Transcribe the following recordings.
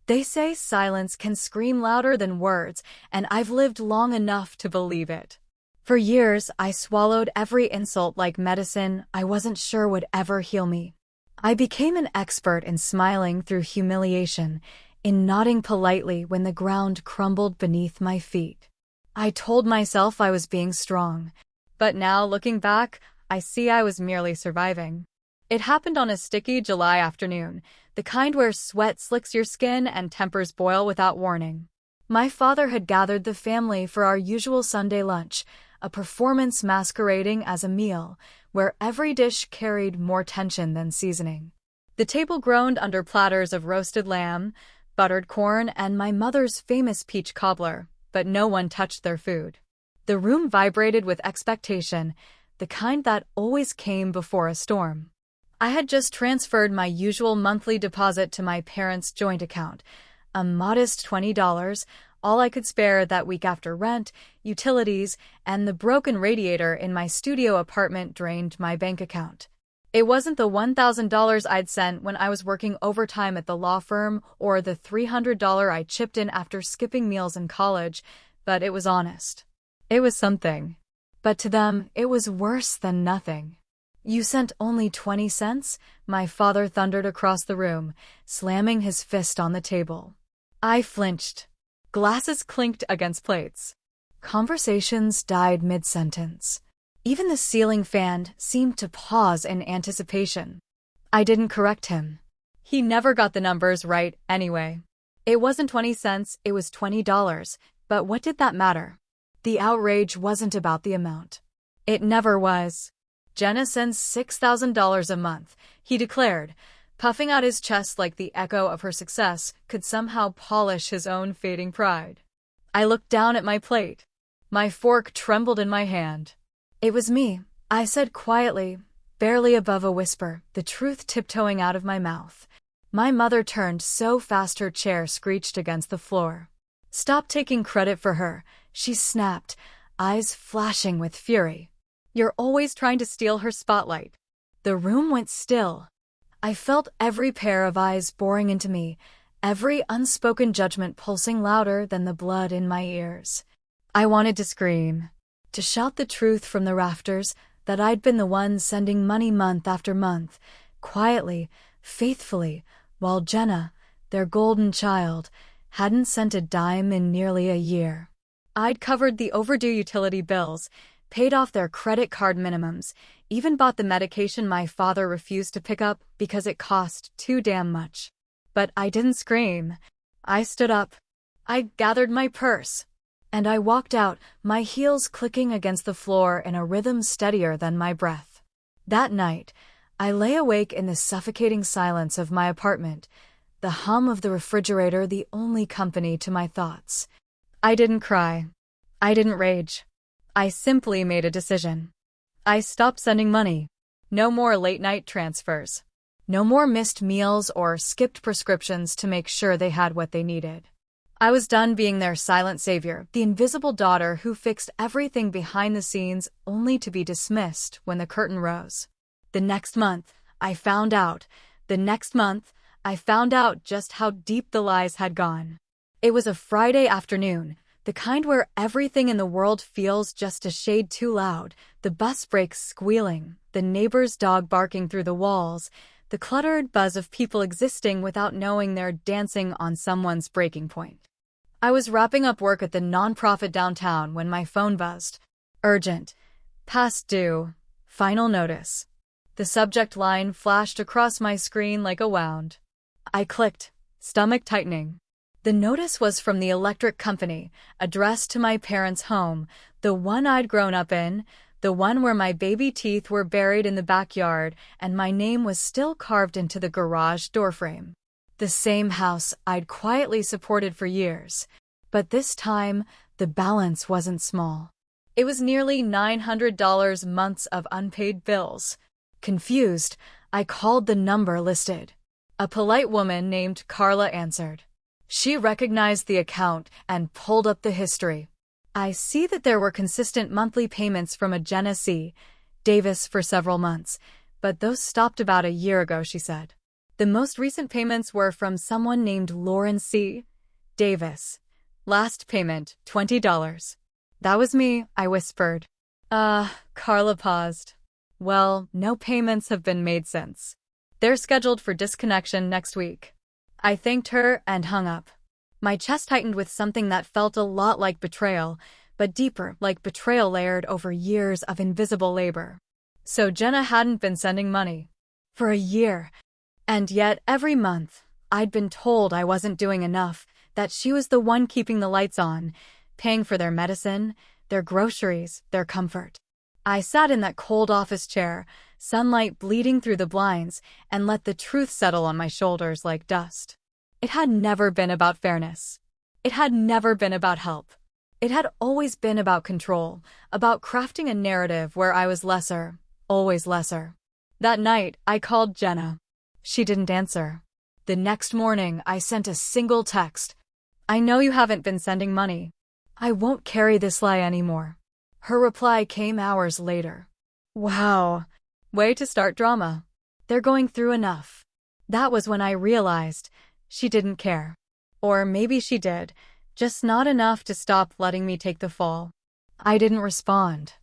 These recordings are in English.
They say silence can scream louder than words, and I've lived long enough to believe it. For years, I swallowed every insult like medicine I wasn't sure would ever heal me. I became an expert in smiling through humiliation, in nodding politely when the ground crumbled beneath my feet. I told myself I was being strong, but now, looking back, I see I was merely surviving. It happened on a sticky July afternoon, the kind where sweat slicks your skin and tempers boil without warning. My father had gathered the family for our usual Sunday lunch, a performance masquerading as a meal, where every dish carried more tension than seasoning. The table groaned under platters of roasted lamb, buttered corn, and my mother's famous peach cobbler, but no one touched their food. The room vibrated with expectation, the kind that always came before a storm. I had just transferred my usual monthly deposit to my parents' joint account, a modest $20, all I could spare that week after rent, utilities, and the broken radiator in my studio apartment drained my bank account. It wasn't the $1,000 I'd sent when I was working overtime at the law firm or the $300 I chipped in after skipping meals in college, but it was honest. It was something. But to them, it was worse than nothing. "You sent only 20 cents?" my father thundered across the room, slamming his fist on the table. I flinched. Glasses clinked against plates. Conversations died mid-sentence. Even the ceiling fan seemed to pause in anticipation. I didn't correct him. He never got the numbers right anyway. It wasn't 20 cents, it was $20, but what did that matter? The outrage wasn't about the amount. It never was. "Jenna sends $6,000 a month," he declared, puffing out his chest like the echo of her success could somehow polish his own fading pride. I looked down at my plate. My fork trembled in my hand. "It was me," I said quietly, barely above a whisper, the truth tiptoeing out of my mouth. My mother turned so fast her chair screeched against the floor. "Stop taking credit for her," she snapped, eyes flashing with fury. "You're always trying to steal her spotlight." The room went still. I felt every pair of eyes boring into me, every unspoken judgment pulsing louder than the blood in my ears. I wanted to scream, to shout the truth from the rafters, that I'd been the one sending money month after month, quietly, faithfully, while Jenna, their golden child, hadn't sent a dime in nearly a year. I'd covered the overdue utility bills, paid off their credit card minimums, even bought the medication my father refused to pick up because it cost too damn much. But I didn't scream. I stood up. I gathered my purse. And I walked out, my heels clicking against the floor in a rhythm steadier than my breath. That night, I lay awake in the suffocating silence of my apartment, the hum of the refrigerator the only company to my thoughts. I didn't cry. I didn't rage. I simply made a decision. I stopped sending money. No more late-night transfers. No more missed meals or skipped prescriptions to make sure they had what they needed. I was done being their silent savior, the invisible daughter who fixed everything behind the scenes only to be dismissed when the curtain rose. The next month, I found out just how deep the lies had gone. It was a Friday afternoon, the kind where everything in the world feels just a shade too loud, the bus brakes squealing, the neighbor's dog barking through the walls, the cluttered buzz of people existing without knowing they're dancing on someone's breaking point. I was wrapping up work at the nonprofit downtown when my phone buzzed. Urgent. Past due. Final notice. The subject line flashed across my screen like a wound. I clicked, stomach tightening. The notice was from the electric company, addressed to my parents' home, the one I'd grown up in, the one where my baby teeth were buried in the backyard and my name was still carved into the garage doorframe. The same house I'd quietly supported for years. But this time, the balance wasn't small. It was nearly $900 months of unpaid bills. Confused, I called the number listed. A polite woman named Carla answered. She recognized the account and pulled up the history. "I see that there were consistent monthly payments from a Jenna C. Davis for several months, but those stopped about a year ago," she said. The most recent payments were from someone named Lauren C. Davis. Last payment, $20. That was me, I whispered. Carla paused. Well, no payments have been made since. They're scheduled for disconnection next week. I thanked her and hung up. My chest tightened with something that felt a lot like betrayal, but deeper, like betrayal layered over years of invisible labor. So Jenna hadn't been sending money. For a year. And yet, every month, I'd been told I wasn't doing enough, that she was the one keeping the lights on, paying for their medicine, their groceries, their comfort. I sat in that cold office chair, sunlight bleeding through the blinds, and let the truth settle on my shoulders like dust. It had never been about fairness. It had never been about help. It had always been about control, about crafting a narrative where I was lesser, always lesser. That night, I called Jenna. She didn't answer. The next morning, I sent a single text. I know you haven't been sending money. I won't carry this lie anymore. Her reply came hours later. Wow. Way to start drama. They're going through enough. That was when I realized she didn't care. Or maybe she did, just not enough to stop letting me take the fall. I didn't respond.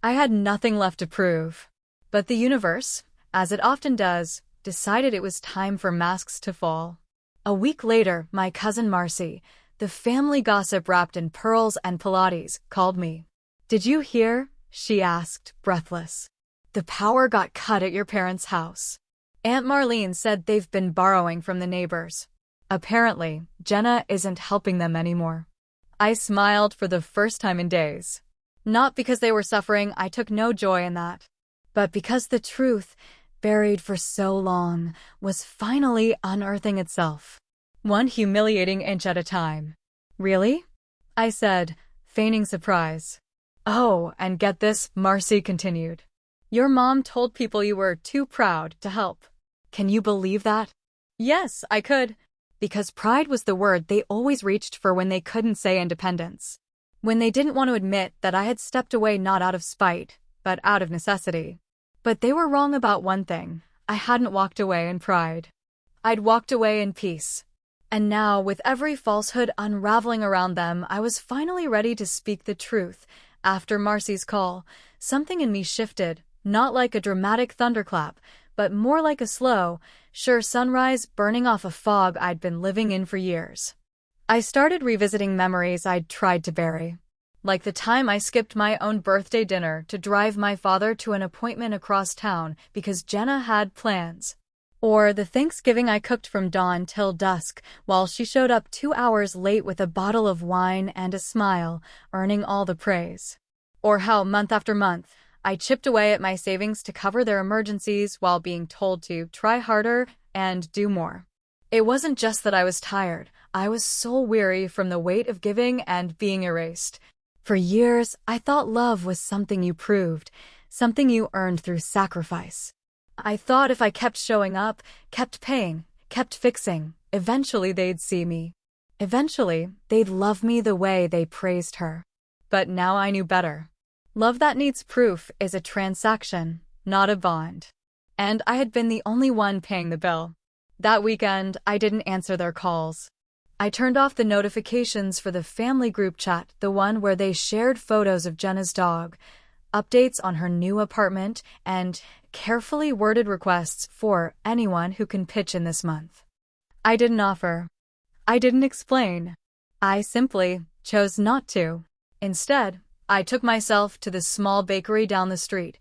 I had nothing left to prove. But the universe, as it often does, decided it was time for masks to fall. A week later, my cousin Marcy, the family gossip wrapped in pearls and Pilates, called me. Did you hear? She asked, breathless. The power got cut at your parents' house. Aunt Marlene said they've been borrowing from the neighbors. Apparently, Jenna isn't helping them anymore. I smiled for the first time in days. Not because they were suffering, I took no joy in that. But because the truth, buried for so long, was finally unearthing itself. One humiliating inch at a time. Really? I said, feigning surprise. Oh, and get this, Marcy continued. Your mom told people you were too proud to help. Can you believe that? Yes, I could. Because pride was the word they always reached for when they couldn't say independence. When they didn't want to admit that I had stepped away not out of spite, but out of necessity. But they were wrong about one thing. I hadn't walked away in pride. I'd walked away in peace. And now, with every falsehood unraveling around them, I was finally ready to speak the truth. After Marcy's call, something in me shifted, not like a dramatic thunderclap, but more like a slow, sure sunrise burning off a fog I'd been living in for years. I started revisiting memories I'd tried to bury. Like the time I skipped my own birthday dinner to drive my father to an appointment across town because Jenna had plans. Or the Thanksgiving I cooked from dawn till dusk while she showed up 2 hours late with a bottle of wine and a smile, earning all the praise. Or how, month after month, I chipped away at my savings to cover their emergencies while being told to try harder and do more. It wasn't just that I was tired. I was soul-weary from the weight of giving and being erased. For years, I thought love was something you proved, something you earned through sacrifice. I thought if I kept showing up, kept paying, kept fixing, eventually they'd see me. Eventually, they'd love me the way they praised her. But now I knew better. Love that needs proof is a transaction, not a bond. And I had been the only one paying the bill. That weekend, I didn't answer their calls. I turned off the notifications for the family group chat, the one where they shared photos of Jenna's dog, updates on her new apartment, and carefully worded requests for anyone who can pitch in this month. I didn't offer. I didn't explain. I simply chose not to. Instead, I took myself to the small bakery down the street,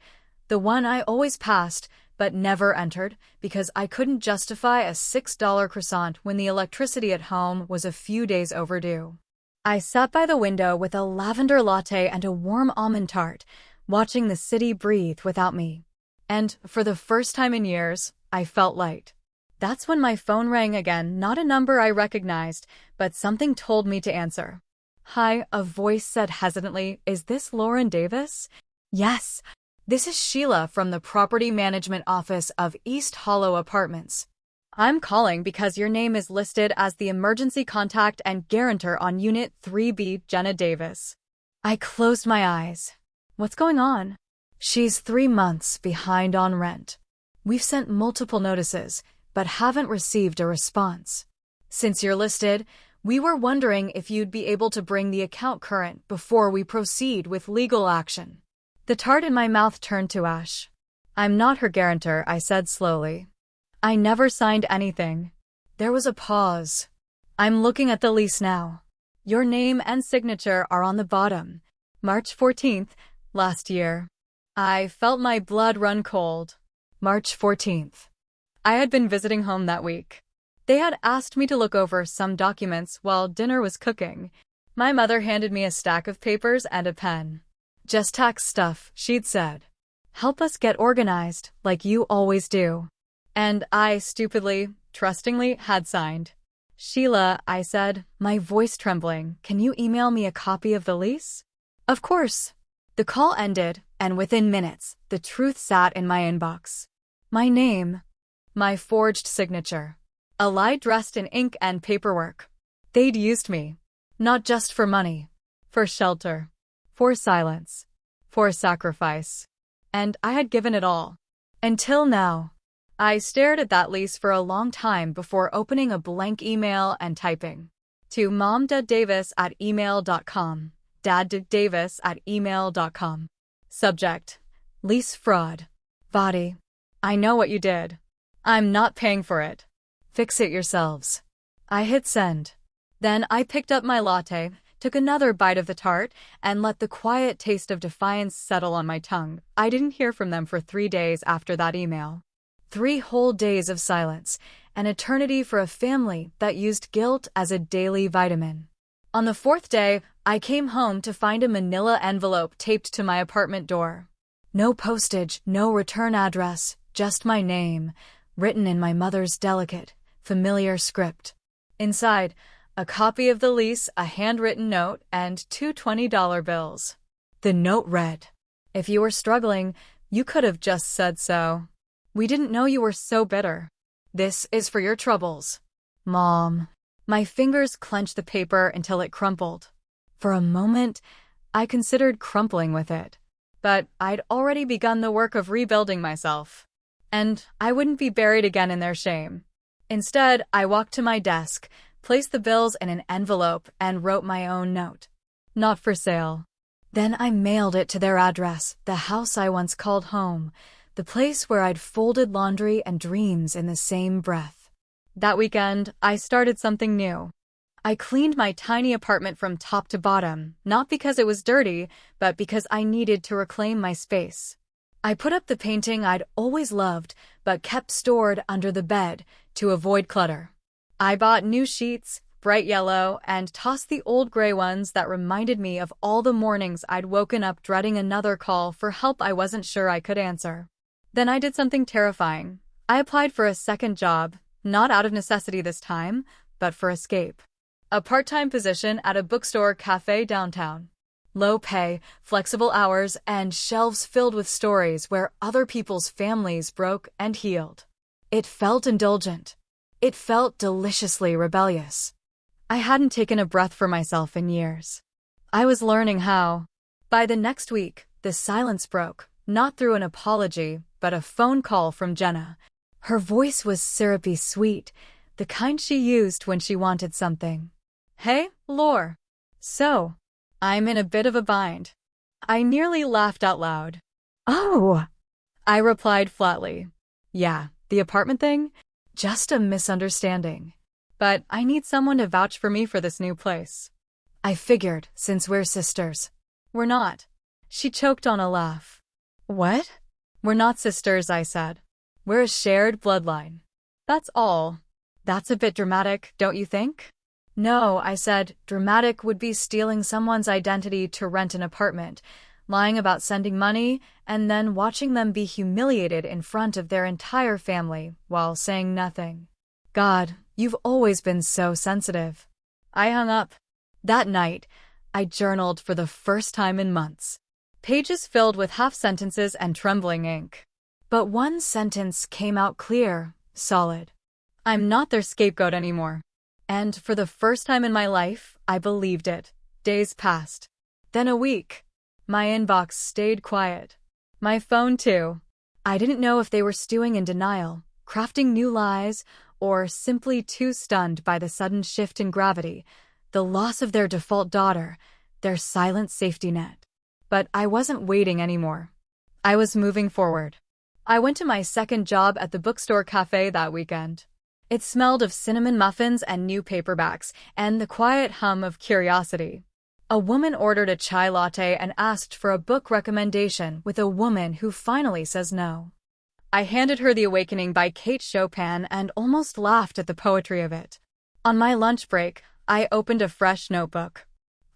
the one I always passed but never entered because I couldn't justify a $6 croissant when the electricity at home was a few days overdue. I sat by the window with a lavender latte and a warm almond tart, watching the city breathe without me. And, for the first time in years, I felt light. That's when my phone rang again, not a number I recognized, but something told me to answer. Hi, a voice said hesitantly, is this Lauren Davis? Yes. This is Sheila from the Property Management Office of East Hollow Apartments. I'm calling because your name is listed as the emergency contact and guarantor on Unit 3B, Jenna Davis. I closed my eyes. What's going on? She's 3 months behind on rent. We've sent multiple notices, but haven't received a response. Since you're listed, we were wondering if you'd be able to bring the account current before we proceed with legal action. The tart in my mouth turned to ash. I'm not her guarantor, I said slowly. I never signed anything. There was a pause. I'm looking at the lease now. Your name and signature are on the bottom. March 14th, last year. I felt my blood run cold. March 14th. I had been visiting home that week. They had asked me to look over some documents while dinner was cooking. My mother handed me a stack of papers and a pen. Just tax stuff, she'd said. Help us get organized, like you always do. And I stupidly, trustingly had signed. Sheila, I said, my voice trembling, can you email me a copy of the lease? Of course. The call ended, and within minutes, the truth sat in my inbox. My name. My forged signature. A lie dressed in ink and paperwork. They'd used me. Not just for money. For shelter. For silence. For sacrifice. And I had given it all. Until now. I stared at that lease for a long time before opening a blank email and typing. To momdaddavis@email.com. dadddavis@email.com. Subject. Lease fraud. Body. I know what you did. I'm not paying for it. Fix it yourselves. I hit send. Then I picked up my latte, took another bite of the tart, and let the quiet taste of defiance settle on my tongue. I didn't hear from them for 3 days after that email. 3 whole days of silence, an eternity for a family that used guilt as a daily vitamin. On the 4th day, I came home to find a manila envelope taped to my apartment door. No postage, no return address, just my name, written in my mother's delicate, familiar script. Inside, a copy of the lease, a handwritten note, and 2 $20 bills. The note read, "If you were struggling, you could have just said so. We didn't know you were so bitter. This is for your troubles. Mom." My fingers clenched the paper until it crumpled. For a moment, I considered crumpling with it. But I'd already begun the work of rebuilding myself. And I wouldn't be buried again in their shame. Instead, I walked to my desk, placed the bills in an envelope, and wrote my own note. Not for sale. Then I mailed it to their address, the house I once called home, the place where I'd folded laundry and dreams in the same breath. That weekend, I started something new. I cleaned my tiny apartment from top to bottom, not because it was dirty, but because I needed to reclaim my space. I put up the painting I'd always loved, but kept stored under the bed to avoid clutter. I bought new sheets, bright yellow, and tossed the old gray ones that reminded me of all the mornings I'd woken up dreading another call for help I wasn't sure I could answer. Then I did something terrifying. I applied for a second job, not out of necessity this time, but for escape. A part-time position at a bookstore cafe downtown. Low pay, flexible hours, and shelves filled with stories where other people's families broke and healed. It felt indulgent. It felt deliciously rebellious. I hadn't taken a breath for myself in years. I was learning how. By the next week, the silence broke, not through an apology, but a phone call from Jenna. Her voice was syrupy sweet, the kind she used when she wanted something. "Hey, Lore. So, I'm in a bit of a bind." I nearly laughed out loud. "Oh," I replied flatly. "Yeah, the apartment thing? Just a misunderstanding. But I need someone to vouch for me for this new place." I figured, since we're sisters. "We're not." She choked on a laugh. "What?" "We're not sisters," I said. "We're a shared bloodline. That's all." "That's a bit dramatic, don't you think?" "No," I said, "dramatic would be stealing someone's identity to rent an apartment, lying about sending money, and then watching them be humiliated in front of their entire family while saying nothing. God, you've always been so sensitive." I hung up. That night, I journaled for the first time in months. Pages filled with half-sentences and trembling ink. But one sentence came out clear, solid. I'm not their scapegoat anymore. And for the first time in my life, I believed it. Days passed. Then a week. My inbox stayed quiet. My phone too. I didn't know if they were stewing in denial, crafting new lies, or simply too stunned by the sudden shift in gravity, the loss of their default daughter, their silent safety net. But I wasn't waiting anymore. I was moving forward. I went to my second job at the bookstore cafe that weekend. It smelled of cinnamon muffins and new paperbacks, and the quiet hum of curiosity. A woman ordered a chai latte and asked for a book recommendation with a woman who finally says no. I handed her The Awakening by Kate Chopin and almost laughed at the poetry of it. On my lunch break, I opened a fresh notebook.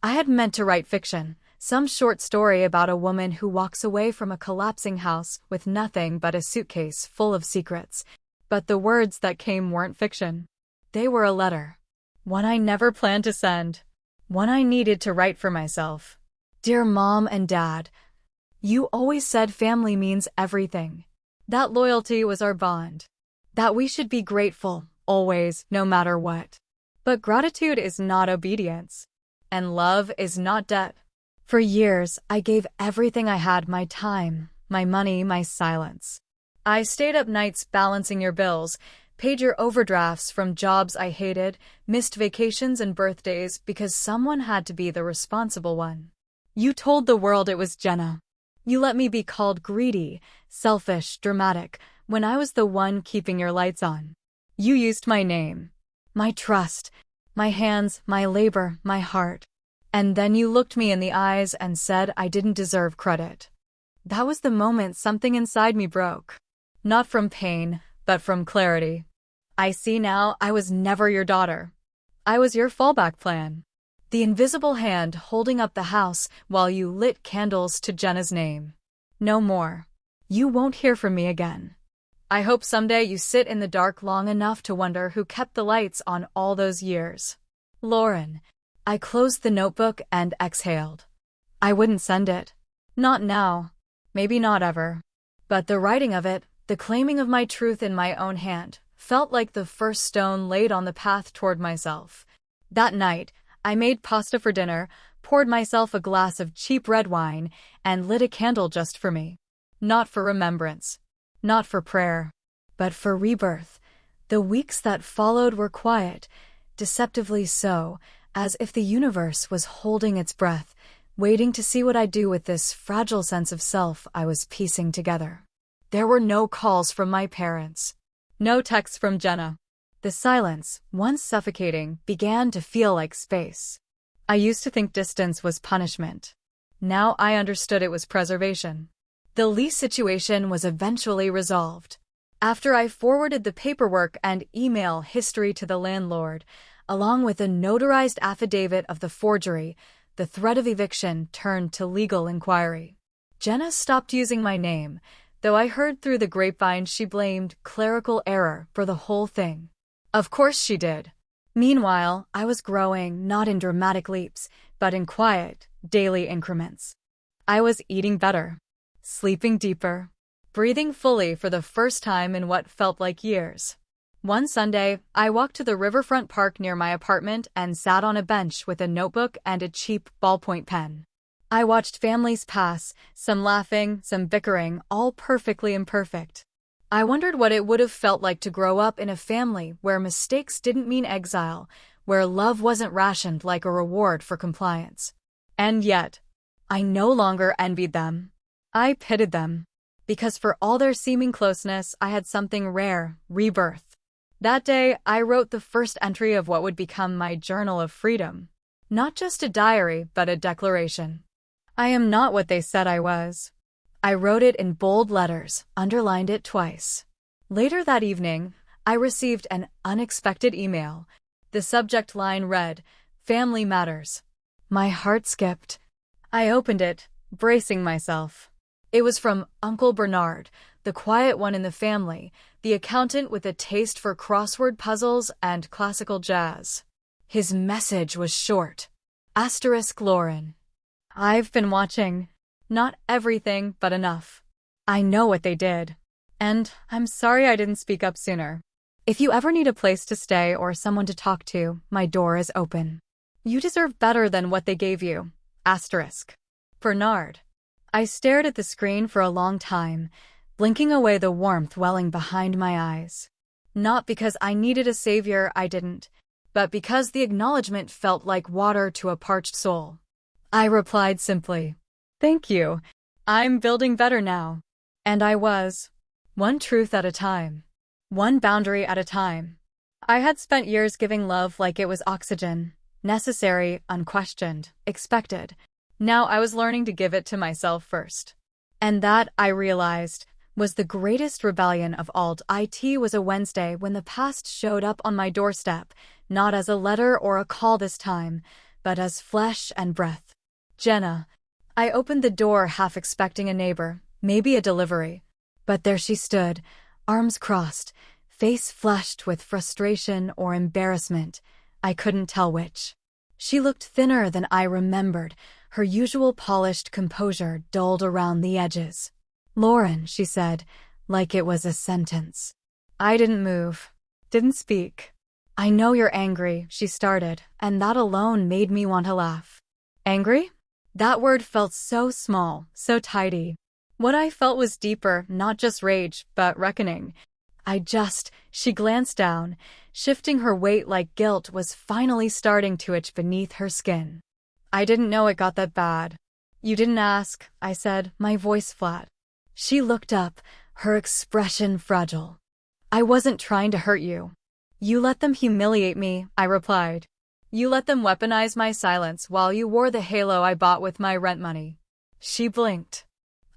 I had meant to write fiction, some short story about a woman who walks away from a collapsing house with nothing but a suitcase full of secrets. But the words that came weren't fiction. They were a letter. One I never planned to send. One I needed to write for myself. Dear Mom and Dad, you always said family means everything. That loyalty was our bond. That we should be grateful, always, no matter what. But gratitude is not obedience. And love is not debt. For years, I gave everything I had, my time, my money, my silence. I stayed up nights balancing your bills, paid your overdrafts from jobs I hated, missed vacations and birthdays because someone had to be the responsible one. You told the world it was Jenna. You let me be called greedy, selfish, dramatic, when I was the one keeping your lights on. You used my name, my trust, my hands, my labor, my heart. And then you looked me in the eyes and said I didn't deserve credit. That was the moment something inside me broke. Not from pain, but from clarity. I see now I was never your daughter. I was your fallback plan. The invisible hand holding up the house while you lit candles to Jenna's name. No more. You won't hear from me again. I hope someday you sit in the dark long enough to wonder who kept the lights on all those years. Lauren. I closed the notebook and exhaled. I wouldn't send it. Not now. Maybe not ever. But the writing of it, the claiming of my truth in my own hand, felt like the first stone laid on the path toward myself. That night, I made pasta for dinner, poured myself a glass of cheap red wine, and lit a candle just for me. Not for remembrance. Not for prayer. But for rebirth. The weeks that followed were quiet, deceptively so, as if the universe was holding its breath, waiting to see what I'd do with this fragile sense of self I was piecing together. There were no calls from my parents. No texts from Jenna. The silence, once suffocating, began to feel like space. I used to think distance was punishment. Now I understood it was preservation. The lease situation was eventually resolved. After I forwarded the paperwork and email history to the landlord, along with a notarized affidavit of the forgery, the threat of eviction turned to legal inquiry. Jenna stopped using my name, though I heard through the grapevine she blamed clerical error for the whole thing. Of course she did. Meanwhile, I was growing not in dramatic leaps, but in quiet, daily increments. I was eating better, sleeping deeper, breathing fully for the first time in what felt like years. One Sunday, I walked to the riverfront park near my apartment and sat on a bench with a notebook and a cheap ballpoint pen. I watched families pass, some laughing, some bickering, all perfectly imperfect. I wondered what it would have felt like to grow up in a family where mistakes didn't mean exile, where love wasn't rationed like a reward for compliance. And yet, I no longer envied them. I pitied them. Because for all their seeming closeness, I had something rare, rebirth. That day, I wrote the first entry of what would become my journal of freedom. Not just a diary, but a declaration. I am not what they said I was. I wrote it in bold letters, underlined it twice. Later that evening, I received an unexpected email. The subject line read, "Family Matters." My heart skipped. I opened it, bracing myself. It was from Uncle Bernard, the quiet one in the family, the accountant with a taste for crossword puzzles and classical jazz. His message was short. Lauren. I've been watching. Not everything, but enough. I know what they did. And I'm sorry I didn't speak up sooner. If you ever need a place to stay or someone to talk to, my door is open. You deserve better than what they gave you. Bernard. I stared at the screen for a long time, blinking away the warmth welling behind my eyes. Not because I needed a savior, I didn't, but because the acknowledgement felt like water to a parched soul. I replied simply, "Thank you. I'm building better now." And I was. One truth at a time. One boundary at a time. I had spent years giving love like it was oxygen. Necessary, unquestioned, expected. Now I was learning to give it to myself first. And that, I realized, was the greatest rebellion of all. It was a Wednesday when the past showed up on my doorstep, not as a letter or a call this time, but as flesh and breath. Jenna. I opened the door half expecting a neighbor, maybe a delivery. But there she stood, arms crossed, face flushed with frustration or embarrassment. I couldn't tell which. She looked thinner than I remembered, her usual polished composure dulled around the edges. "Lauren," she said, like it was a sentence. I didn't move. Didn't speak. "I know you're angry," she started, and that alone made me want to laugh. Angry? That word felt so small, so tidy. What I felt was deeper, not just rage, but reckoning. She glanced down, shifting her weight like guilt was finally starting to itch beneath her skin. "I didn't know it got that bad." "You didn't ask," I said, my voice flat. She looked up, her expression fragile. "I wasn't trying to hurt you." "You let them humiliate me," I replied. "You let them weaponize my silence while you wore the halo I bought with my rent money." She blinked.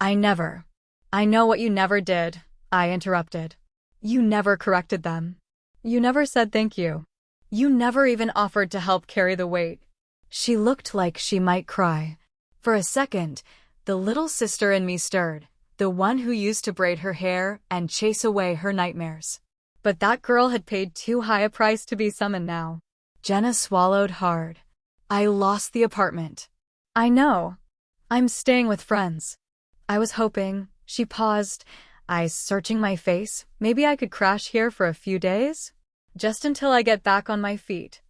"I know what you never did," I interrupted. "You never corrected them. You never said thank you. You never even offered to help carry the weight." She looked like she might cry. For a second, the little sister in me stirred, the one who used to braid her hair and chase away her nightmares. But that girl had paid too high a price to be summoned now. Jenna swallowed hard. "I lost the apartment." "I know. I'm staying with friends." "I was hoping." She paused, eyes searching my face. "Maybe I could crash here for a few days? Just until I get back on my feet."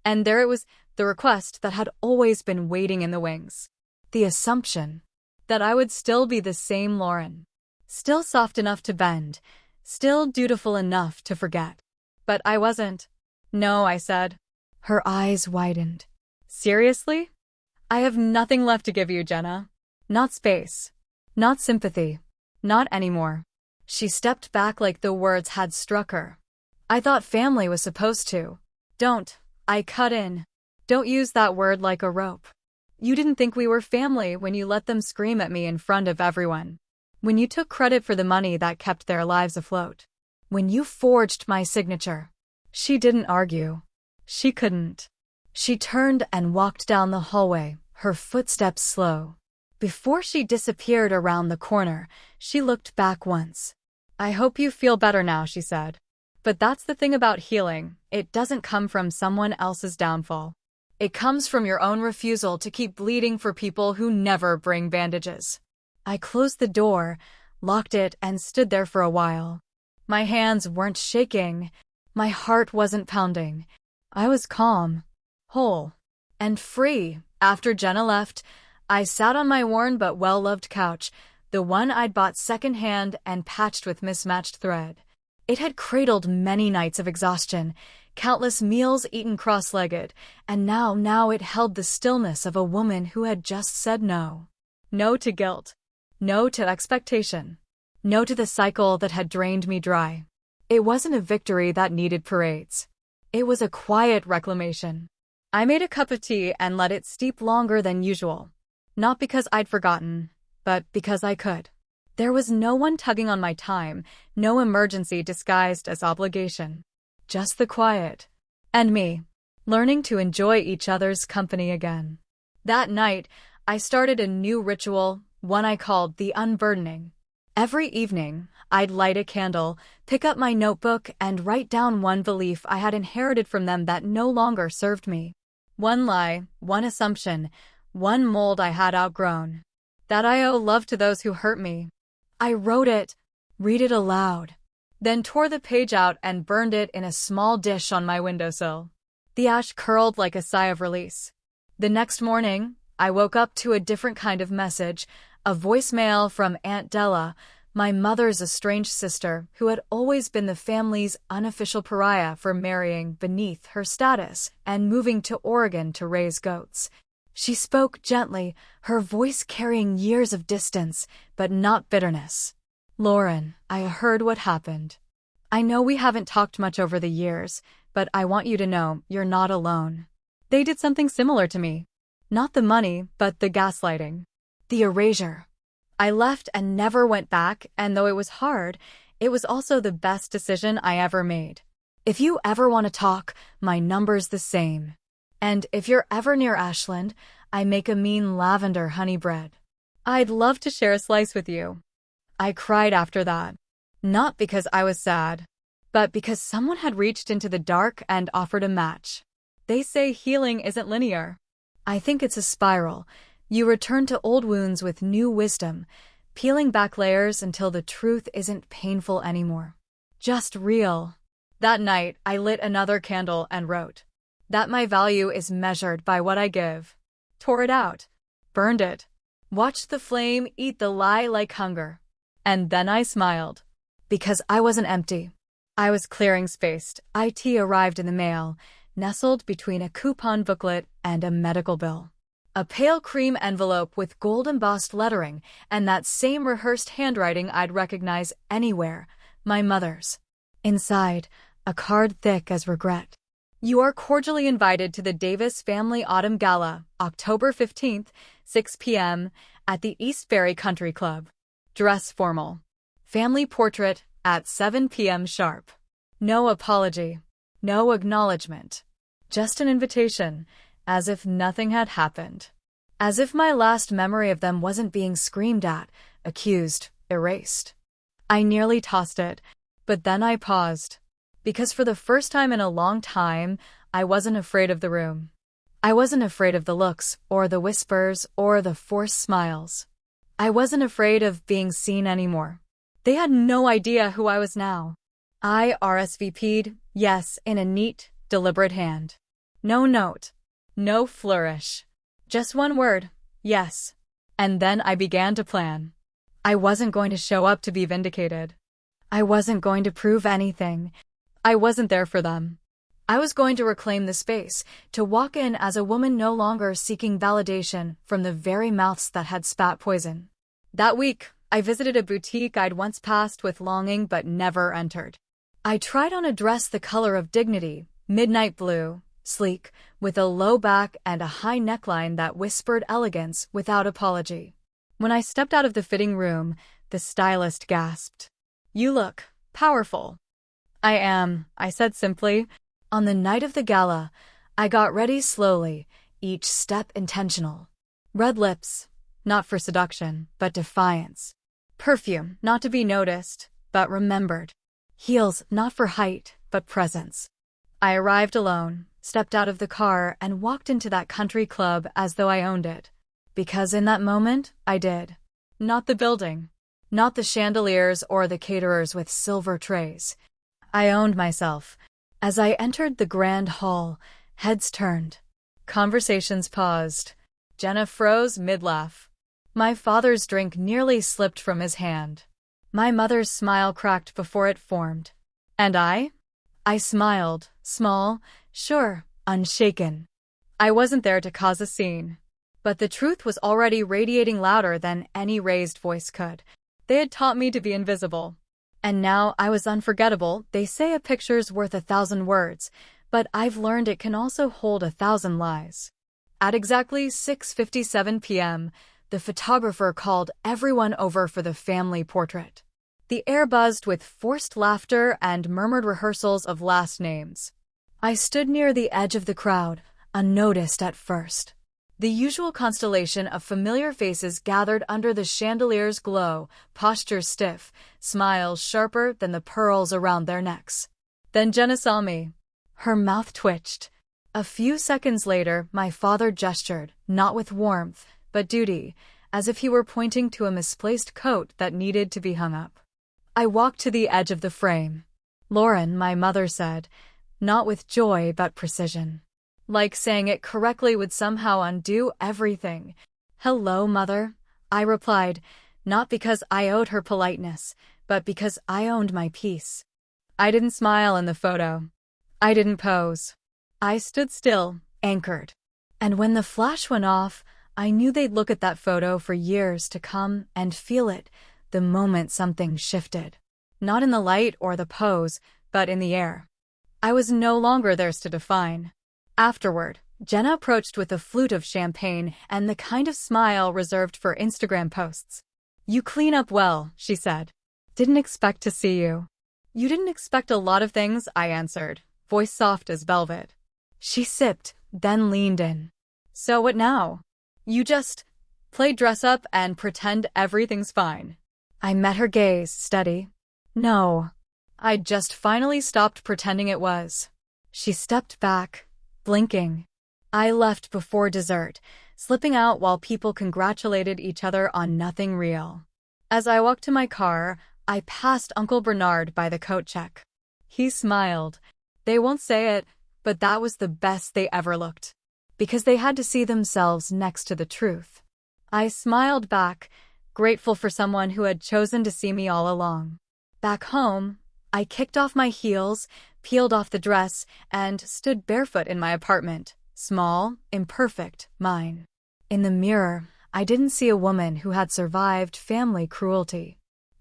And there it was, the request that had always been waiting in the wings. The assumption that I would still be the same Lauren. Still soft enough to bend. Still dutiful enough to forget. But I wasn't. "No," I said. Her eyes widened. "Seriously? I have nothing left to give you, Jenna. Not space. Not sympathy. Not anymore." She stepped back like the words had struck her. "I thought family was supposed to." "Don't," I cut in. "Don't use that word like a rope. You didn't think we were family when you let them scream at me in front of everyone. When you took credit for the money that kept their lives afloat. When you forged my signature." She didn't argue. She couldn't. She turned and walked down the hallway, her footsteps slow. Before she disappeared around the corner, she looked back once. "I hope you feel better now," she said. "But that's the thing about healing, it doesn't come from someone else's downfall. It comes from your own refusal to keep bleeding for people who never bring bandages." I closed the door, locked it, and stood there for a while. My hands weren't shaking. My heart wasn't pounding. I was calm, whole, and free. After Jenna left, I sat on my worn but well-loved couch, the one I'd bought secondhand and patched with mismatched thread. It had cradled many nights of exhaustion, countless meals eaten cross-legged, and now it held the stillness of a woman who had just said no. No to guilt. No to expectation. No to the cycle that had drained me dry. It wasn't a victory that needed parades. It was a quiet reclamation. I made a cup of tea and let it steep longer than usual. Not because I'd forgotten, but because I could. There was no one tugging on my time, no emergency disguised as obligation. Just the quiet. And me, learning to enjoy each other's company again. That night, I started a new ritual, one I called the unburdening. Every evening, I'd light a candle, pick up my notebook, and write down one belief I had inherited from them that no longer served me. One lie, one assumption, one mold I had outgrown. That I owe love to those who hurt me. I wrote it, read it aloud, then tore the page out and burned it in a small dish on my windowsill. The ash curled like a sigh of release. The next morning, I woke up to a different kind of message, a voicemail from Aunt Della, my mother's estranged sister, who had always been the family's unofficial pariah for marrying beneath her status and moving to Oregon to raise goats. She spoke gently, her voice carrying years of distance, but not bitterness. "Lauren, I heard what happened. I know we haven't talked much over the years, but I want you to know you're not alone. They did something similar to me. Not the money, but the gaslighting. The erasure. I left and never went back, and though it was hard, it was also the best decision I ever made. If you ever want to talk, my number's the same. And if you're ever near Ashland, I make a mean lavender honey bread. I'd love to share a slice with you." I cried after that. Not because I was sad, but because someone had reached into the dark and offered a match. They say healing isn't linear. I think it's a spiral. You return to old wounds with new wisdom, peeling back layers until the truth isn't painful anymore. Just real. That night, I lit another candle and wrote that my value is measured by what I give. Tore it out. Burned it. Watched the flame eat the lie like hunger. And then I smiled. Because I wasn't empty. I was clearing space. IT arrived in the mail, nestled between a coupon booklet and a medical bill. A pale cream envelope with gold-embossed lettering and that same rehearsed handwriting I'd recognize anywhere, my mother's. Inside, a card thick as regret. "You are cordially invited to the Davis Family Autumn Gala, October 15th, 6 p.m., at the Eastbury Country Club. Dress formal. Family portrait at 7 p.m. sharp." No apology. No acknowledgement. Just an invitation, as if nothing had happened. As if my last memory of them wasn't being screamed at, accused, erased. I nearly tossed it, but then I paused. Because for the first time in a long time, I wasn't afraid of the room. I wasn't afraid of the looks, or the whispers, or the forced smiles. I wasn't afraid of being seen anymore. They had no idea who I was now. I RSVP'd, yes, in a neat, deliberate hand. No note. No flourish. Just one word, yes. And then I began to plan. I wasn't going to show up to be vindicated. I wasn't going to prove anything. I wasn't there for them. I was going to reclaim the space, to walk in as a woman no longer seeking validation from the very mouths that had spat poison. That week, I visited a boutique I'd once passed with longing but never entered. I tried on a dress the color of dignity, midnight blue, sleek, with a low back and a high neckline that whispered elegance without apology. When I stepped out of the fitting room, the stylist gasped. "You look powerful." "I am," I said simply. On the night of the gala, I got ready slowly, each step intentional. Red lips, not for seduction, but defiance. Perfume, not to be noticed, but remembered. Heels, not for height, but presence. I arrived alone, stepped out of the car, and walked into that country club as though I owned it. Because in that moment, I did. Not the building. Not the chandeliers or the caterers with silver trays. I owned myself. As I entered the grand hall, heads turned. Conversations paused. Jenna froze mid-laugh. My father's drink nearly slipped from his hand. My mother's smile cracked before it formed. And I? I smiled, small, sure, unshaken. I wasn't there to cause a scene. But the truth was already radiating louder than any raised voice could. They had taught me to be invisible. And now I was unforgettable. They say a picture's worth 1,000 words, but I've learned it can also hold 1,000 lies. At exactly 6:57 p.m., the photographer called everyone over for the family portrait. The air buzzed with forced laughter and murmured rehearsals of last names. I stood near the edge of the crowd, unnoticed at first. The usual constellation of familiar faces gathered under the chandelier's glow, postures stiff, smiles sharper than the pearls around their necks. Then Jenna saw me. Her mouth twitched. A few seconds later, my father gestured, not with warmth, but duty, as if he were pointing to a misplaced coat that needed to be hung up. I walked to the edge of the frame. "Lauren," my mother said, not with joy but precision. Like saying it correctly would somehow undo everything. "Hello, Mother," I replied, Not because I owed her politeness, but because I owned my peace. I didn't smile in the photo. I didn't pose. I stood still, anchored. And when the flash went off, I knew they'd look at that photo for years to come and feel it the moment something shifted. Not in the light or the pose, but in the air. I was no longer theirs to define. Afterward, Jenna approached with a flute of champagne and the kind of smile reserved for Instagram posts. "You clean up well," she said. "Didn't expect to see you." "You didn't expect a lot of things," I answered, voice soft as velvet. She sipped, then leaned in. "So what now? You just play dress up and pretend everything's fine." I met her gaze, steady. "No. I just finally stopped pretending it was." She stepped back, blinking. I left before dessert, slipping out while people congratulated each other on nothing real. As I walked to my car, I passed Uncle Bernard by the coat check. He smiled. They won't say it, but that was the best they ever looked. Because they had to see themselves next to the truth. I smiled back, grateful for someone who had chosen to see me all along. Back home, I kicked off my heels, peeled off the dress, and stood barefoot in my apartment. Small, imperfect, mine. In the mirror, I didn't see a woman who had survived family cruelty.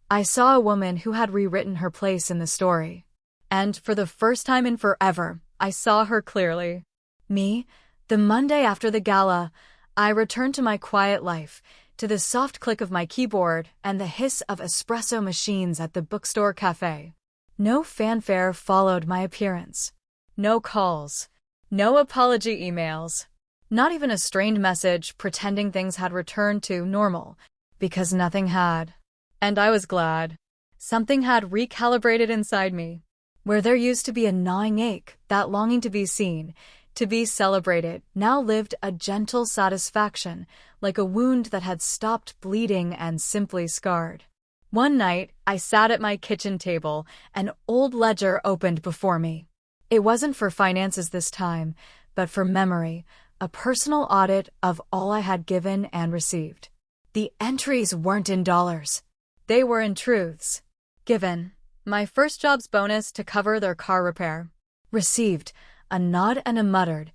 I saw a woman who had rewritten her place in the story. And for the first time in forever, I saw her clearly. Me, the Monday after the gala, I returned to my quiet life, to the soft click of my keyboard and the hiss of espresso machines at the bookstore cafe. No fanfare followed my appearance. No calls. No apology emails. Not even a strained message pretending things had returned to normal, because nothing had. And I was glad. Something had recalibrated inside me. Where there used to be a gnawing ache, that longing to be seen, to be celebrated, now lived a gentle satisfaction, like a wound that had stopped bleeding and simply scarred. One night, I sat at my kitchen table, an old ledger opened before me. It wasn't for finances this time, but for memory, a personal audit of all I had given and received. The entries weren't in dollars. They were in truths. Given, my first job's bonus to cover their car repair. Received, a nod and a muttered,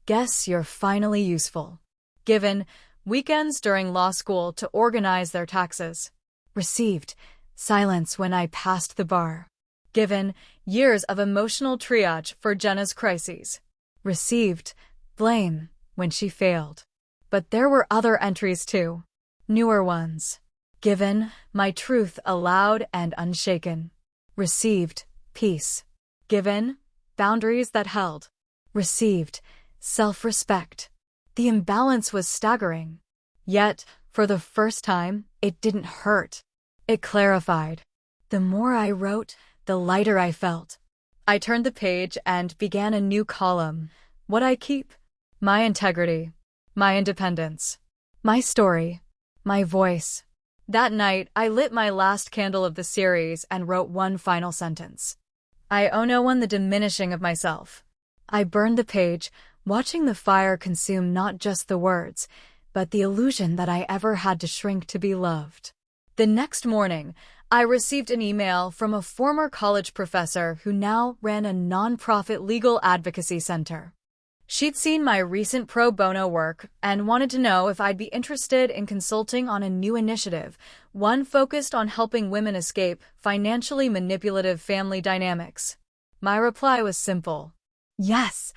"Guess you're finally useful." Given, weekends during law school to organize their taxes. Received, silence when I passed the bar. Given, years of emotional triage for Jenna's crises. Received, blame when she failed. But there were other entries too. Newer ones. Given, my truth aloud and unshaken. Received, peace. Given, boundaries that held. Received, self-respect. The imbalance was staggering. Yet, for the first time, it didn't hurt. It clarified. The more I wrote, the lighter I felt. I turned the page and began a new column. What I keep? My integrity. My independence. My story. My voice. That night, I lit my last candle of the series and wrote one final sentence. I owe no one the diminishing of myself. I burned the page, watching the fire consume not just the words, but the illusion that I ever had to shrink to be loved. The next morning, I received an email from a former college professor who now ran a nonprofit legal advocacy center. She'd seen my recent pro bono work and wanted to know if I'd be interested in consulting on a new initiative, one focused on helping women escape financially manipulative family dynamics. My reply was simple. Yes,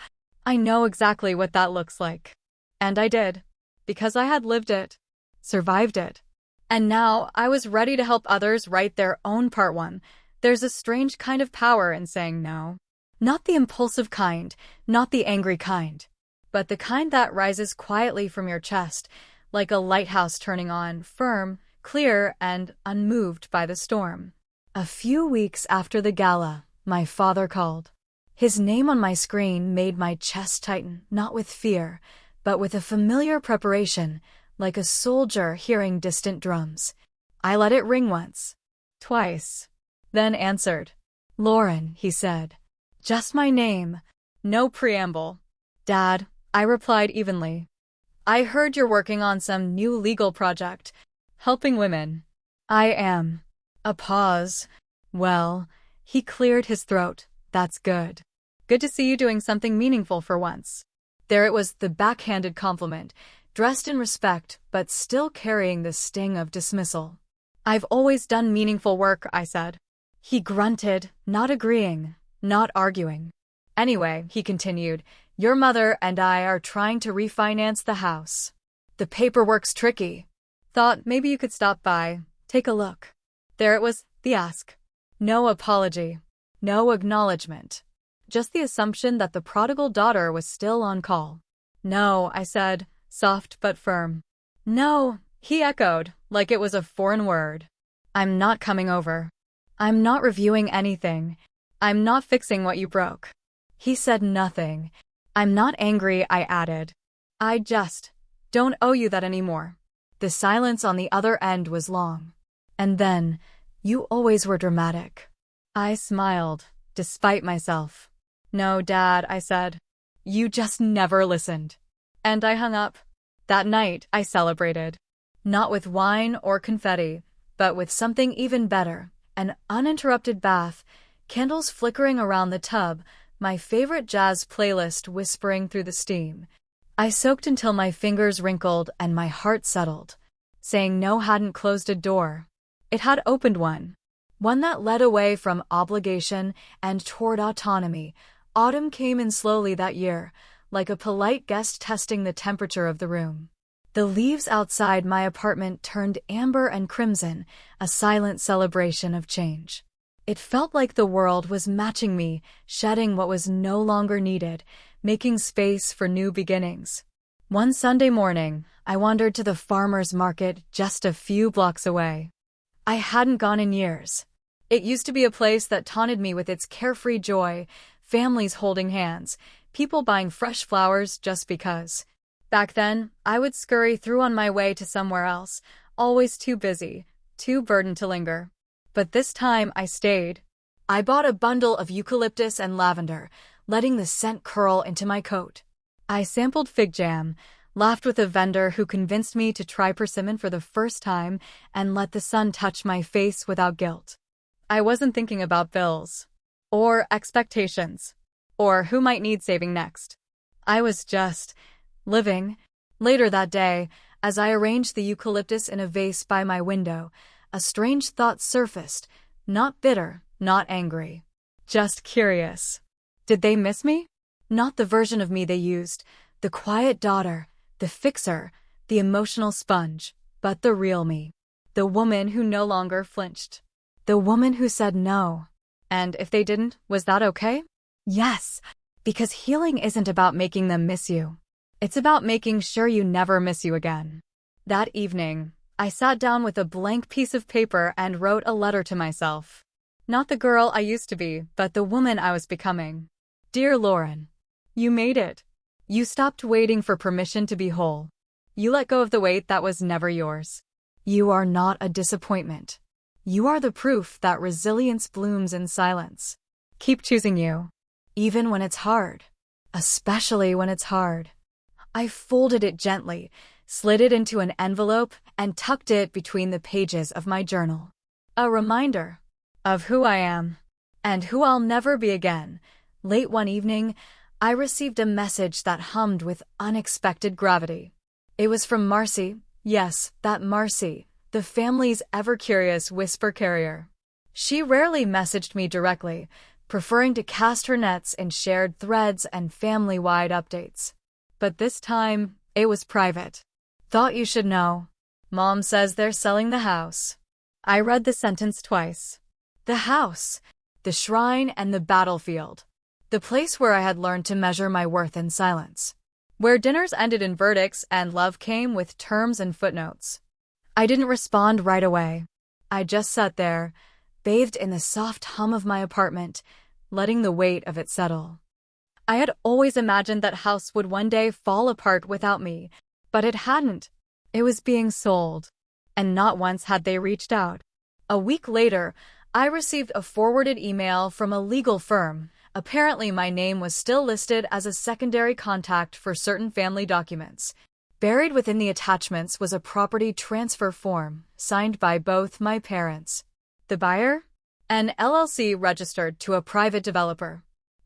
I know exactly what that looks like. And I did, because I had lived it, survived it. And now I was ready to help others write their own part one. There's a strange kind of power in saying no. Not the impulsive kind, not the angry kind, but the kind that rises quietly from your chest, like a lighthouse turning on, firm, clear, and unmoved by the storm. A few weeks after the gala, my father called. His name on my screen made my chest tighten, not with fear, but with a familiar preparation, like a soldier hearing distant drums. I let it ring once, twice, then answered. "Lauren," he said. Just my name, no preamble. "Dad," I replied evenly. "I heard you're working on some new legal project, helping women." I am. A pause. Well, he cleared his throat. That's good. Good to see you doing something meaningful for once. There it was, the backhanded compliment, dressed in respect, but still carrying the sting of dismissal. I've always done meaningful work, I said. He grunted, not agreeing, not arguing. Anyway, he continued, your mother and I are trying to refinance the house. The paperwork's tricky. Thought maybe you could stop by, take a look. There it was, the ask. No apology. No acknowledgement. Just the assumption that the prodigal daughter was still on call. No, I said, soft but firm. No, he echoed, like it was a foreign word. I'm not coming over. I'm not reviewing anything. I'm not fixing what you broke. He said nothing. I'm not angry, I added. I just don't owe you that anymore. The silence on the other end was long. And then, you always were dramatic. I smiled, despite myself. No, Dad, I said. You just never listened. And I hung up. That night, I celebrated. Not with wine or confetti, but with something even better. An uninterrupted bath, candles flickering around the tub, my favorite jazz playlist whispering through the steam. I soaked until my fingers wrinkled and my heart settled. Saying no hadn't closed a door. It had opened one. One that led away from obligation and toward autonomy. Autumn came in slowly that year, like a polite guest testing the temperature of the room. The leaves outside my apartment turned amber and crimson, a silent celebration of change. It felt like the world was matching me, shedding what was no longer needed, making space for new beginnings. One Sunday morning, I wandered to the farmer's market just a few blocks away. I hadn't gone in years. It used to be a place that taunted me with its carefree joy, families holding hands, people buying fresh flowers just because. Back then, I would scurry through on my way to somewhere else, always too busy, too burdened to linger. But this time I stayed. I bought a bundle of eucalyptus and lavender, letting the scent curl into my coat. I sampled fig jam, laughed with a vendor who convinced me to try persimmon for the first time, and let the sun touch my face without guilt. I wasn't thinking about bills, or expectations, or who might need saving next. I was just living. Later that day, as I arranged the eucalyptus in a vase by my window, a strange thought surfaced, not bitter, not angry, just curious. Did they miss me? Not the version of me they used, the quiet daughter, the fixer, the emotional sponge, but the real me. The woman who no longer flinched. The woman who said no. And if they didn't, was that okay? Yes, because healing isn't about making them miss you. It's about making sure you never miss you again. That evening, I sat down with a blank piece of paper and wrote a letter to myself. Not the girl I used to be, but the woman I was becoming. Dear Lauren, you made it. You stopped waiting for permission to be whole. You let go of the weight that was never yours. You are not a disappointment. You are the proof that resilience blooms in silence. Keep choosing you, even when it's hard. Especially when it's hard. I folded it gently, slid it into an envelope, and tucked it between the pages of my journal. A reminder of who I am and who I'll never be again. Late one evening, I received a message that hummed with unexpected gravity. It was from Marcy. Yes, that Marcy, the family's ever-curious whisper carrier. She rarely messaged me directly, preferring to cast her nets in shared threads and family-wide updates. But this time, it was private. Thought you should know. Mom says they're selling the house. I read the sentence twice. The house, the shrine, and the battlefield. The place where I had learned to measure my worth in silence. Where dinners ended in verdicts and love came with terms and footnotes. I didn't respond right away. I just sat there, bathed in the soft hum of my apartment, letting the weight of it settle. I had always imagined that house would one day fall apart without me, but it hadn't. It was being sold. And not once had they reached out. A week later, I received a forwarded email from a legal firm. Apparently my name was still listed as a secondary contact for certain family documents. Buried within the attachments was a property transfer form, signed by both my parents. The buyer? An LLC registered to a private developer.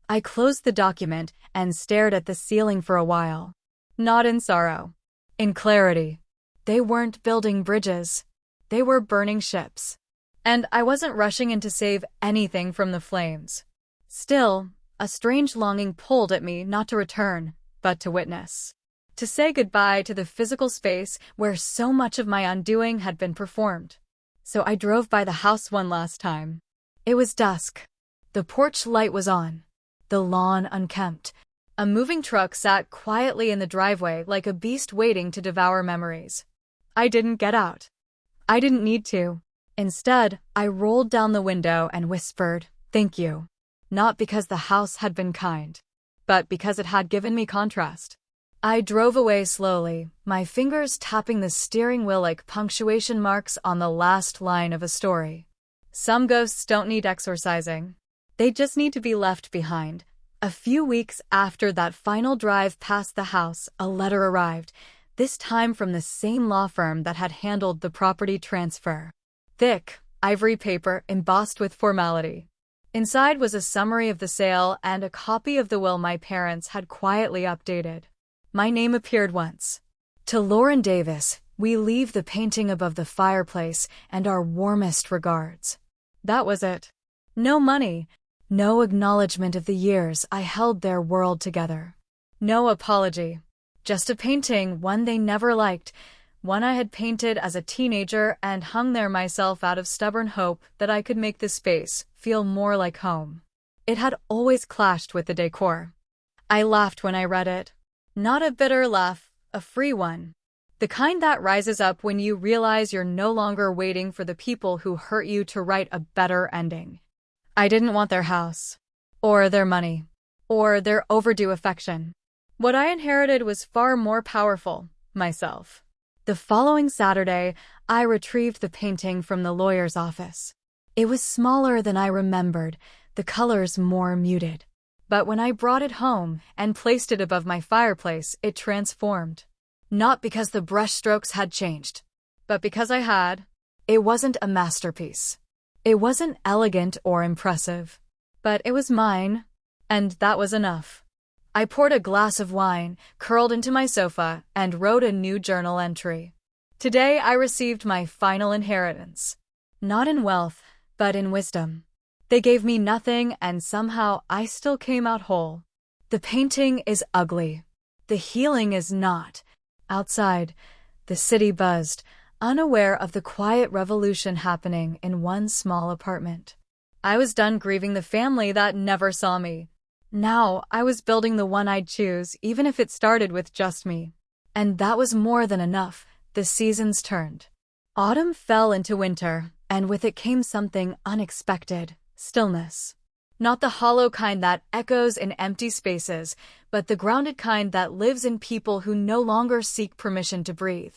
I closed the document and stared at the ceiling for a while. Not in sorrow. In clarity. They weren't building bridges. They were burning ships. And I wasn't rushing in to save anything from the flames. Still, a strange longing pulled at me not to return, but to witness. To say goodbye to the physical space where so much of my undoing had been performed. So I drove by the house one last time. It was dusk. The porch light was on. The lawn unkempt. A moving truck sat quietly in the driveway like a beast waiting to devour memories. I didn't get out. I didn't need to. Instead, I rolled down the window and whispered, "Thank you." Not because the house had been kind, but because it had given me contrast. I drove away slowly, my fingers tapping the steering wheel like punctuation marks on the last line of a story. Some ghosts don't need exorcising. They just need to be left behind. A few weeks after that final drive past the house, a letter arrived, this time from the same law firm that had handled the property transfer. Thick, ivory paper embossed with formality. Inside was a summary of the sale and a copy of the will my parents had quietly updated. My name appeared once. To Lauren Davis, we leave the painting above the fireplace and our warmest regards. That was it. No money. No acknowledgement of the years I held their world together. No apology. Just a painting, one they never liked, one I had painted as a teenager and hung there myself out of stubborn hope that I could make the space feel more like home. It had always clashed with the decor. I laughed when I read it. Not a bitter laugh, a free one. The kind that rises up when you realize you're no longer waiting for the people who hurt you to write a better ending. I didn't want their house, or their money, or their overdue affection. What I inherited was far more powerful, myself. The following Saturday, I retrieved the painting from the lawyer's office. It was smaller than I remembered, the colors more muted. But when I brought it home and placed it above my fireplace, it transformed. Not because the brushstrokes had changed, but because I had. It wasn't a masterpiece. It wasn't elegant or impressive. But it was mine, and that was enough. I poured a glass of wine, curled into my sofa, and wrote a new journal entry. Today I received my final inheritance. Not in wealth, but in wisdom. They gave me nothing, and somehow I still came out whole. The painting is ugly. The healing is not. Outside, the city buzzed, unaware of the quiet revolution happening in one small apartment. I was done grieving the family that never saw me. Now I was building the one I'd choose, even if it started with just me. And that was more than enough. The seasons turned. Autumn fell into winter, and with it came something unexpected. Stillness. Not the hollow kind that echoes in empty spaces, but the grounded kind that lives in people who no longer seek permission to breathe.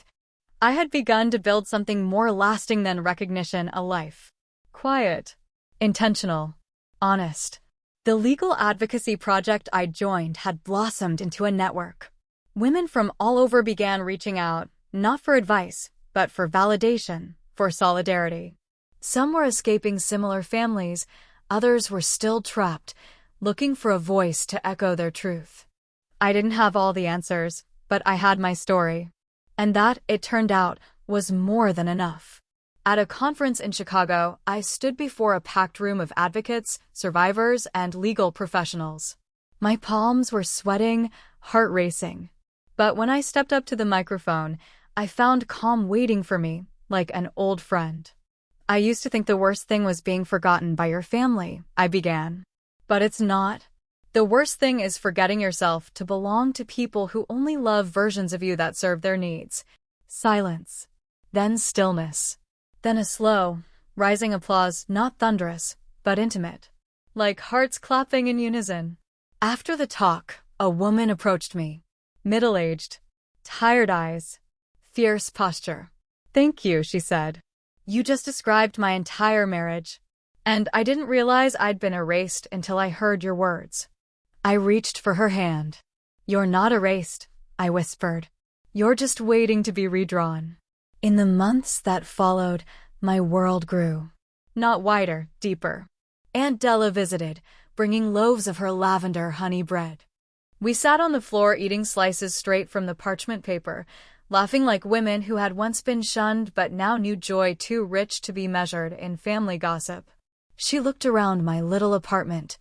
I had begun to build something more lasting than recognition, a life. Quiet. Intentional. Honest. The legal advocacy project I joined had blossomed into a network. Women from all over began reaching out, not for advice, but for validation, for solidarity. Some were escaping similar families, others were still trapped, looking for a voice to echo their truth. I didn't have all the answers, but I had my story. And that, it turned out, was more than enough. At a conference in Chicago, I stood before a packed room of advocates, survivors, and legal professionals. My palms were sweating, heart racing. But when I stepped up to the microphone, I found calm waiting for me, like an old friend. I used to think the worst thing was being forgotten by your family, I began. But it's not. The worst thing is forgetting yourself to belong to people who only love versions of you that serve their needs. Silence. Then stillness. Then a slow, rising applause, not thunderous, but intimate. Like hearts clapping in unison. After the talk, a woman approached me. Middle-aged. Tired eyes. Fierce posture. "Thank you," she said. "You just described my entire marriage. And I didn't realize I'd been erased until I heard your words." I reached for her hand. "You're not erased," I whispered. You're just waiting to be redrawn. In the months that followed, my world grew. Not wider, deeper. Aunt Della visited, bringing loaves of her lavender honey bread. We sat on the floor eating slices straight from the parchment paper, laughing like women who had once been shunned but now knew joy too rich to be measured in family gossip. She looked around my little apartment,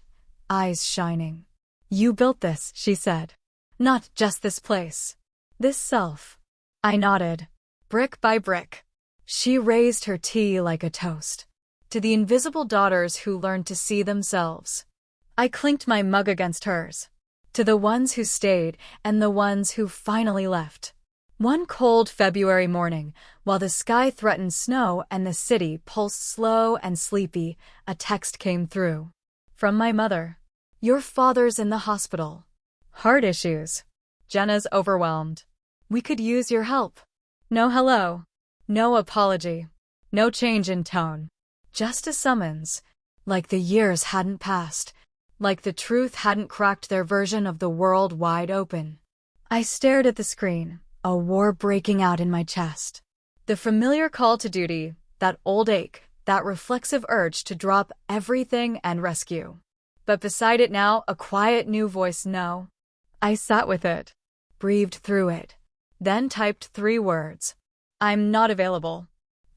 eyes shining. You built this, she said. Not just this place. This self. I nodded. Brick by brick. She raised her tea like a toast. To the invisible daughters who learned to see themselves. I clinked my mug against hers. To the ones who stayed and the ones who finally left. One cold February morning, while the sky threatened snow and the city pulsed slow and sleepy, a text came through. From my mother. Your father's in the hospital. Heart issues. Jenna's overwhelmed. We could use your help. No hello. No apology. No change in tone. Just a summons. Like the years hadn't passed. Like the truth hadn't cracked their version of the world wide open. I stared at the screen, a war breaking out in my chest. The familiar call to duty, that old ache, that reflexive urge to drop everything and rescue. But beside it now, a quiet new voice, no. I sat with it, breathed through it, then typed 3 words. I'm not available.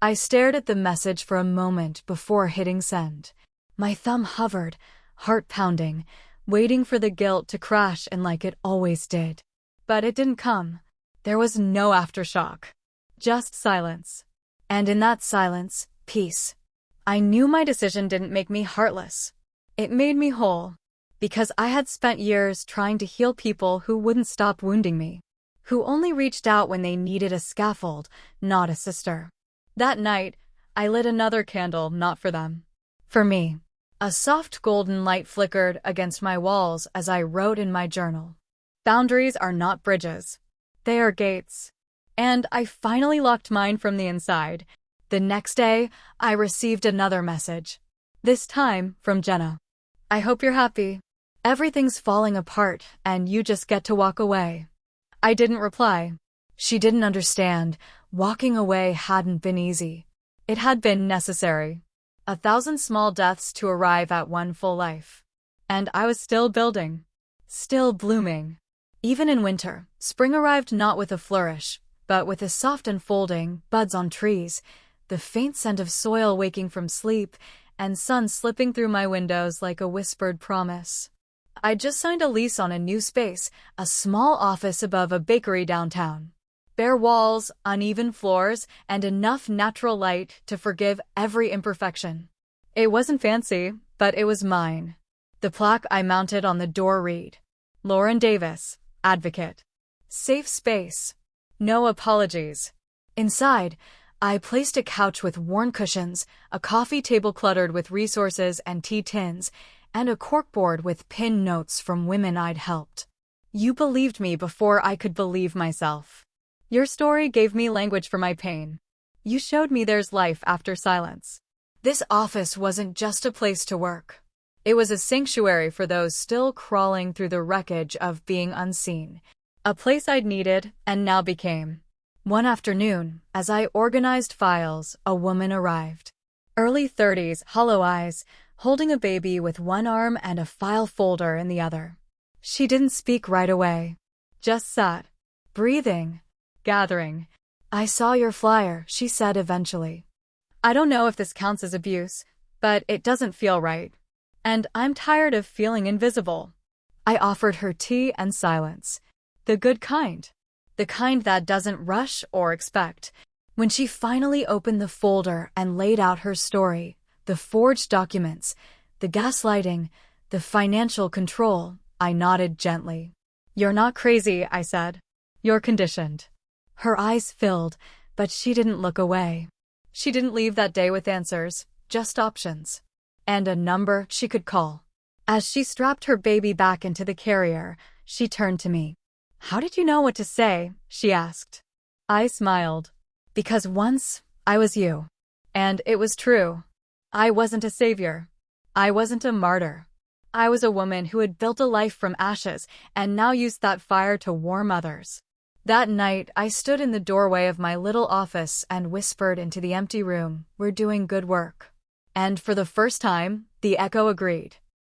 I stared at the message for a moment before hitting send. My thumb hovered, heart pounding, waiting for the guilt to crash in like it always did. But it didn't come. There was no aftershock. Just silence. And in that silence, peace. I knew my decision didn't make me heartless. It made me whole. Because I had spent years trying to heal people who wouldn't stop wounding me. Who only reached out when they needed a scaffold, not a sister. That night, I lit another candle, not for them. For me. A soft golden light flickered against my walls as I wrote in my journal. Boundaries are not bridges. They are gates. And I finally locked mine from the inside. The next day, I received another message. This time, from Jenna. I hope you're happy. Everything's falling apart, and you just get to walk away. I didn't reply. She didn't understand. Walking away hadn't been easy. It had been necessary. 1,000 small deaths to arrive at one full life. And I was still building. Still blooming. Even in winter, spring arrived not with a flourish, but with a soft unfolding, buds on trees, the faint scent of soil waking from sleep, and sun slipping through my windows like a whispered promise. I'd just signed a lease on a new space, a small office above a bakery downtown. Bare walls, uneven floors, and enough natural light to forgive every imperfection. It wasn't fancy, but it was mine. The plaque I mounted on the door read, Lauren Davis, Advocate. Safe space. No apologies. Inside, I placed a couch with worn cushions, a coffee table cluttered with resources and tea tins, and a corkboard with pinned notes from women I'd helped. You believed me before I could believe myself. Your story gave me language for my pain. You showed me there's life after silence. This office wasn't just a place to work. It was a sanctuary for those still crawling through the wreckage of being unseen. A place I'd needed and now became. One afternoon, as I organized files, a woman arrived. Early 30s, hollow eyes, holding a baby with one arm and a file folder in the other. She didn't speak right away. Just sat, breathing, gathering. I saw your flyer, she said eventually. I don't know if this counts as abuse, but it doesn't feel right. And I'm tired of feeling invisible. I offered her tea and silence. The good kind. The kind that doesn't rush or expect. When she finally opened the folder and laid out her story, the forged documents, the gaslighting, the financial control, I nodded gently. You're not crazy, I said. You're conditioned. Her eyes filled, but she didn't look away. She didn't leave that day with answers, just options. And a number she could call. As she strapped her baby back into the carrier, she turned to me. How did you know what to say? She asked. I smiled. Because once, I was you. And it was true. I wasn't a savior. I wasn't a martyr. I was a woman who had built a life from ashes and now used that fire to warm others. That night, I stood in the doorway of my little office and whispered into the empty room, "We're doing good work." And for the first time, the echo agreed.